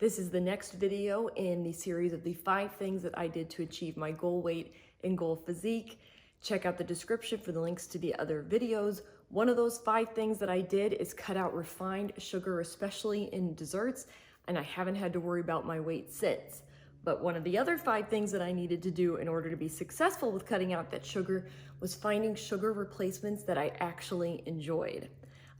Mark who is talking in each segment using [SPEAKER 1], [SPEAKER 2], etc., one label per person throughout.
[SPEAKER 1] This is the next video in the series of the 5 things that I did to achieve my goal weight and goal physique. Check out the description for the links to the other videos. One of those 5 things that I did is cut out refined sugar, especially in desserts, and I haven't had to worry about my weight since. But one of the other 5 things that I needed to do in order to be successful with cutting out that sugar was finding sugar replacements that I actually enjoyed.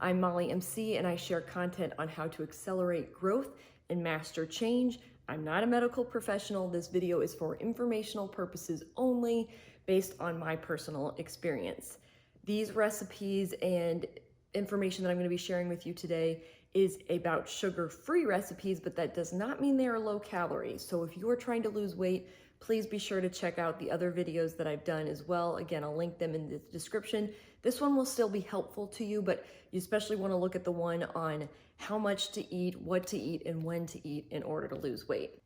[SPEAKER 1] I'm Molly MC, and I share content on how to accelerate growth and master change. I'm not a medical professional. This video is for informational purposes only, based on my personal experience. These recipes and information that I'm going to be sharing with you today is about sugar-free recipes, but that does not mean they are low calorie. So if you are trying to lose weight, please be sure to check out the other videos that I've done as well. Again, I'll link them in the description. This one will still be helpful to you, but you especially want to look at the one on how much to eat, what to eat, and when to eat in order to lose weight.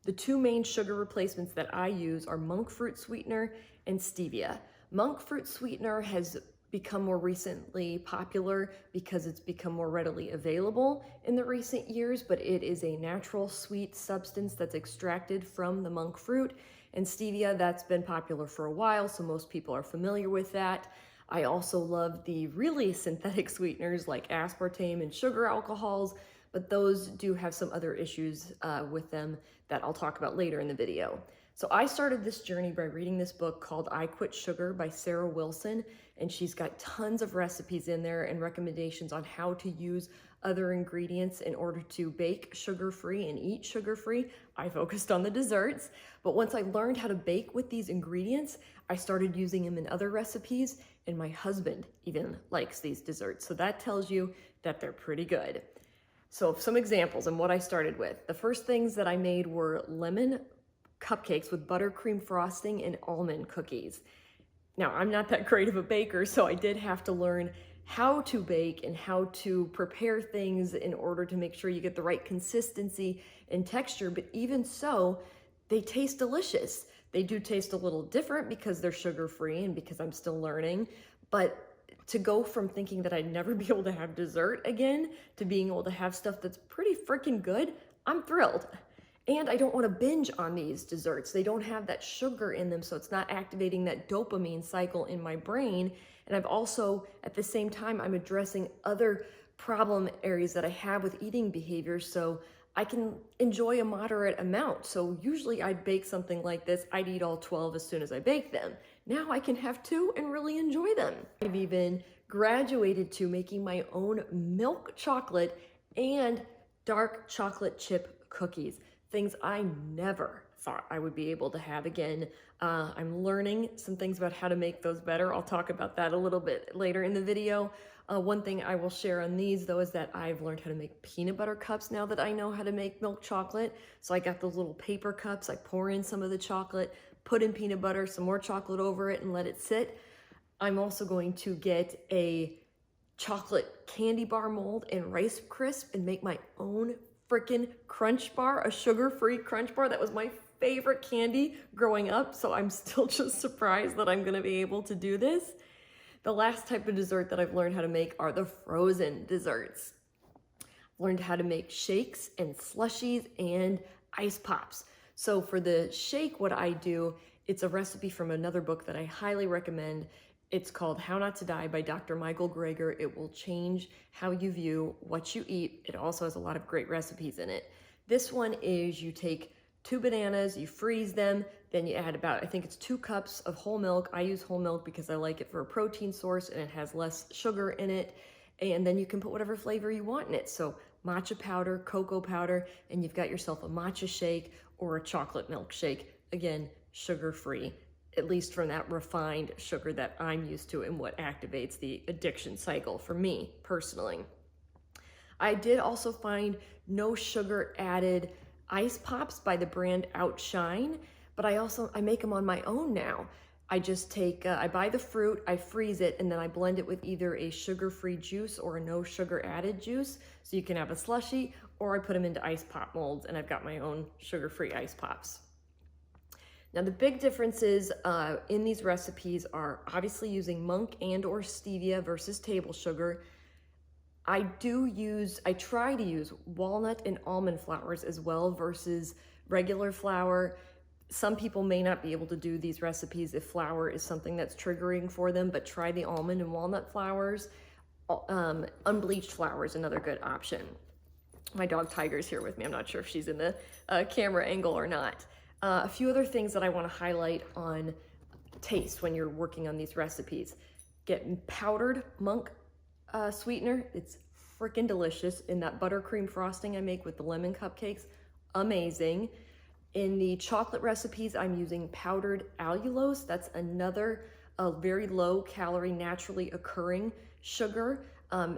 [SPEAKER 1] The 2 main sugar replacements that I use are monk fruit sweetener and stevia. Monk fruit sweetener has become more recently popular because it's become more readily available in the recent years, but it is a natural sweet substance that's extracted from the monk fruit. And stevia, that's been popular for a while, so most people are familiar with that. I also love the really synthetic sweeteners like aspartame and sugar alcohols, but those do have some other issues with them that I'll talk about later in the video. So I started this journey by reading this book called I Quit Sugar by Sarah Wilson, and she's got tons of recipes in there and recommendations on how to use other ingredients in order to bake sugar-free and eat sugar-free. I focused on the desserts, but once I learned how to bake with these ingredients, I started using them in other recipes, and my husband even likes these desserts. So that tells you that they're pretty good. So some examples and what I started with. The first things that I made were lemon cupcakes with buttercream frosting and almond cookies. Now, I'm not that great of a baker, so I did have to learn how to bake and how to prepare things in order to make sure you get the right consistency and texture. But even so, they taste delicious. They do taste a little different because they're sugar-free and because I'm still learning. But to go from thinking that I'd never be able to have dessert again to being able to have stuff that's pretty freaking good, I'm thrilled. And I don't want to binge on these desserts. They don't have that sugar in them, so it's not activating that dopamine cycle in my brain. And I've also, at the same time, I'm addressing other problem areas that I have with eating behaviors, so I can enjoy a moderate amount. So usually I'd bake something like this, I'd eat all 12 as soon as I bake them. Now I can have 2 and really enjoy them. I've even graduated to making my own milk chocolate and dark chocolate chip cookies. Things I never thought I would be able to have again. I'm learning some things about how to make those better. I'll talk about that a little bit later in the video. One thing I will share on these though is that I've learned how to make peanut butter cups now that I know how to make milk chocolate. So I got those little paper cups. I pour in some of the chocolate, put in peanut butter, some more chocolate over it, and let it sit. I'm also going to get a chocolate candy bar mold and Rice Crisp and make my own freaking crunch bar, a sugar-free crunch bar. That was my favorite candy growing up, so I'm still just surprised that I'm gonna be able to do this. The last type of dessert that I've learned how to make are the frozen desserts. I've learned how to make shakes and slushies and ice pops. So for the shake, what I do, it's a recipe from another book that I highly recommend. It's called How Not to Die by Dr. Michael Greger. It will change how you view what you eat. It also has a lot of great recipes in it. This one is you take 2 bananas, you freeze them, then you add about, I think it's 2 cups of whole milk. I use whole milk because I like it for a protein source and it has less sugar in it. And then you can put whatever flavor you want in it. So matcha powder, cocoa powder, and you've got yourself a matcha shake or a chocolate milkshake. Again, sugar-free, at least from that refined sugar that I'm used to and what activates the addiction cycle for me personally. I did also find no sugar added ice pops by the brand Outshine, but I make them on my own now. I just take, I buy the fruit, I freeze it, and then I blend it with either a sugar-free juice or a no sugar added juice. So you can have a slushie, or I put them into ice pop molds and I've got my own sugar-free ice pops. Now the big differences in these recipes are obviously using monk and or stevia versus table sugar. I try to use walnut and almond flours as well versus regular flour. Some people may not be able to do these recipes if flour is something that's triggering for them, but try the almond and walnut flours. Unbleached flour is another good option. My dog Tiger's here with me. I'm not sure if she's in the camera angle or not. A few other things that I want to highlight on taste when you're working on these recipes. Get powdered monk sweetener. It's freaking delicious. In that buttercream frosting I make with the lemon cupcakes, amazing. In the chocolate recipes, I'm using powdered allulose. That's another very low calorie, naturally occurring sugar.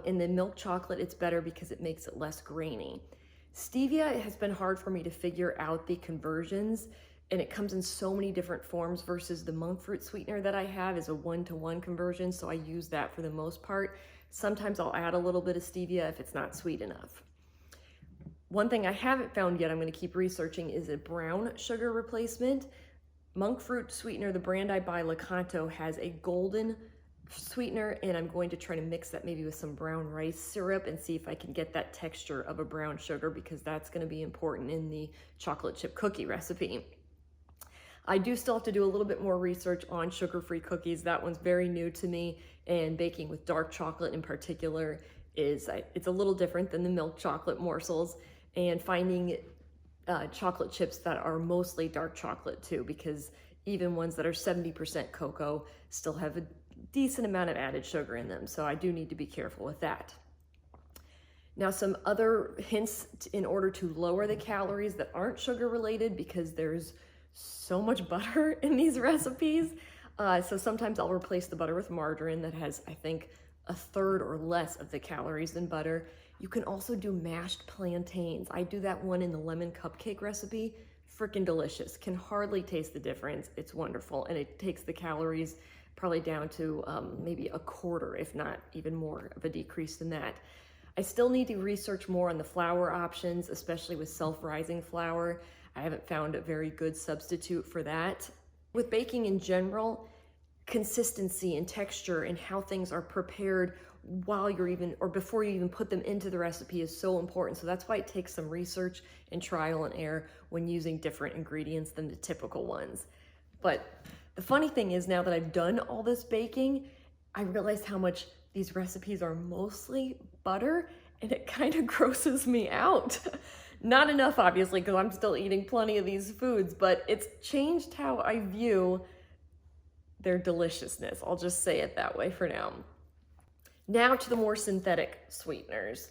[SPEAKER 1] In the milk chocolate, it's better because it makes it less grainy. Stevia, it has been hard for me to figure out the conversions, and it comes in so many different forms versus the monk fruit sweetener that I have is a 1-to-1 conversion, so I use that for the most part. Sometimes I'll add a little bit of stevia if it's not sweet enough. One thing I haven't found yet, I'm going to keep researching, is a brown sugar replacement. Monk fruit sweetener, the brand I buy, Lakanto, has a golden sweetener, and I'm going to try to mix that maybe with some brown rice syrup and see if I can get that texture of a brown sugar, because that's going to be important in the chocolate chip cookie recipe. I do still have to do a little bit more research on sugar-free cookies. That one's very new to me, and baking with dark chocolate in particular it's a little different than the milk chocolate morsels, and finding chocolate chips that are mostly dark chocolate too, because even ones that are 70% cocoa still have a decent amount of added sugar in them. So I do need to be careful with that. Now, some other hints in order to lower the calories that aren't sugar related, because there's so much butter in these recipes. So sometimes I'll replace the butter with margarine that has, I think, a third or less of the calories than butter. You can also do mashed plantains. I do that one in the lemon cupcake recipe. Freaking delicious. Can hardly taste the difference. It's wonderful. And it takes the calories probably down to maybe a quarter, if not even more of a decrease than that. I still need to research more on the flour options, especially with self-rising flour. I haven't found a very good substitute for that. With baking in general, consistency and texture and how things are prepared while you're even, or before you even put them into the recipe is so important. So that's why it takes some research and trial and error when using different ingredients than the typical ones. But the funny thing is, now that I've done all this baking, I realized how much these recipes are mostly butter, and it kind of grosses me out. Not enough, obviously, because I'm still eating plenty of these foods, but it's changed how I view their deliciousness. I'll just say it that way for now. Now to the more synthetic sweeteners.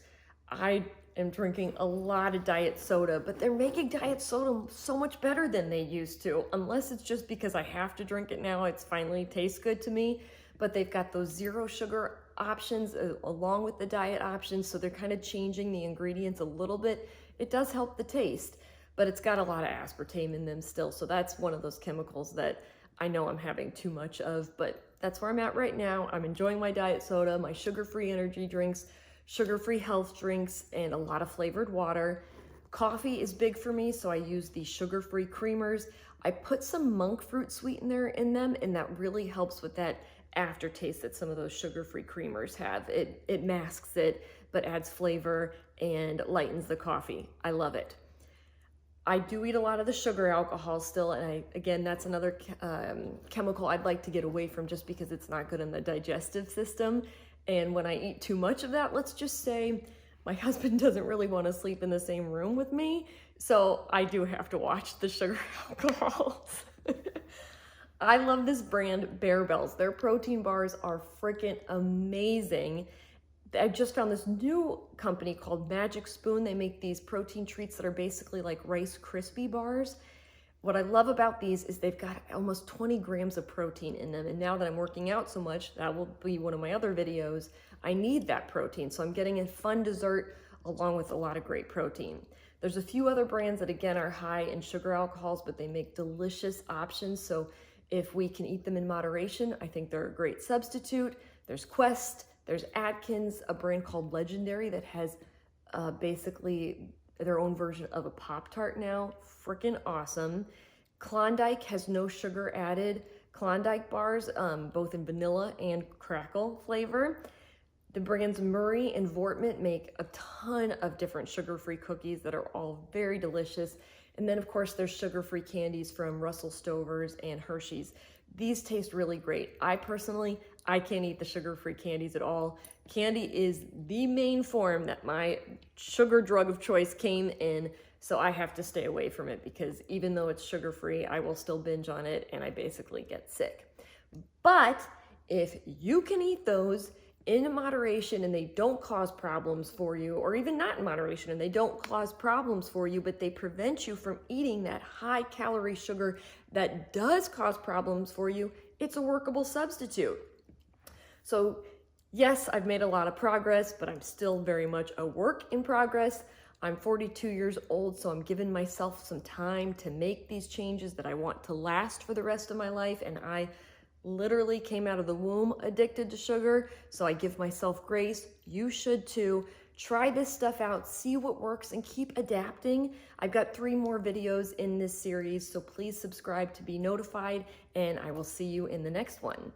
[SPEAKER 1] I am drinking a lot of diet soda, but they're making diet soda so much better than they used to, unless it's just because I have to drink it now. It's finally tastes good to me, but they've got those zero sugar options along with the diet options, so they're kind of changing the ingredients a little bit. It does help the taste, but it's got a lot of aspartame in them still, so that's one of those chemicals that I know I'm having too much of, but that's where I'm at right now. I'm enjoying my diet soda, my sugar-free energy drinks, sugar-free health drinks, and a lot of flavored water. Coffee is big for me, so I use the sugar-free creamers. I put some monk fruit sweetener in them, and that really helps with that aftertaste that some of those sugar-free creamers have. It masks it, but adds flavor and lightens the coffee. I love it. I do eat a lot of the sugar alcohol still, and again, that's another chemical I'd like to get away from just because it's not good in the digestive system. And when I eat too much of that, let's just say my husband doesn't really want to sleep in the same room with me, so I do have to watch the sugar alcohols. I love this brand, Bear Bells. Their protein bars are freaking amazing. I just found this new company called Magic Spoon. They make these protein treats that are basically like Rice Krispie bars. What I love about these is they've got almost 20 grams of protein in them. And now that I'm working out so much, that will be one of my other videos, I need that protein. So I'm getting a fun dessert along with a lot of great protein. There's a few other brands that again are high in sugar alcohols, but they make delicious options. So if we can eat them in moderation, I think they're a great substitute. There's Quest. There's Atkins, a brand called Legendary that has basically their own version of a Pop-Tart now. Freaking awesome. Klondike has no sugar added Klondike bars, both in vanilla and crackle flavor. The brands Murray and Voortman make a ton of different sugar-free cookies that are all very delicious. And then of course there's sugar-free candies from Russell Stover's and Hershey's. These taste really great. I can't eat the sugar-free candies at all. Candy is the main form that my sugar drug of choice came in, so I have to stay away from it because even though it's sugar-free, I will still binge on it and I basically get sick. But if you can eat those in moderation and they don't cause problems for you, or even not in moderation and they don't cause problems for you, but they prevent you from eating that high calorie sugar that does cause problems for you, it's a workable substitute. So yes, I've made a lot of progress, but I'm still very much a work in progress. I'm 42 years old, so I'm giving myself some time to make these changes that I want to last for the rest of my life. And I literally came out of the womb addicted to sugar, so I give myself grace. You should too. Try this stuff out, see what works, and keep adapting. I've got 3 more videos in this series, so please subscribe to be notified, and I will see you in the next one.